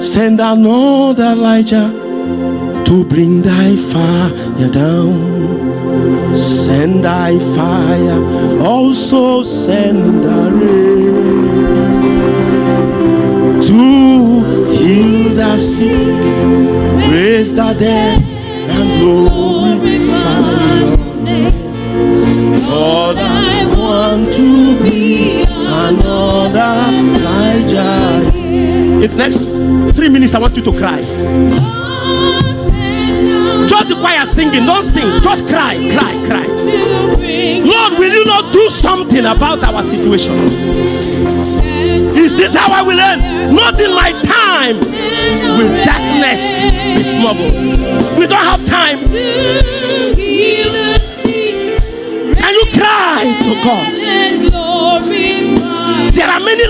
Send another Elijah to bring thy fire down. Send thy fire, also send a rain to heal the sick, raise the dead, and glorify your name. Lord, I want to be another Elijah. In the next 3 minutes, I want you to cry. Just the choir singing, don't sing, just cry, cry, cry. Lord, will you not do something about our situation? Is this how I will end? Not in my time will darkness be smuggled. We don't have time. Can you cry to God? There are many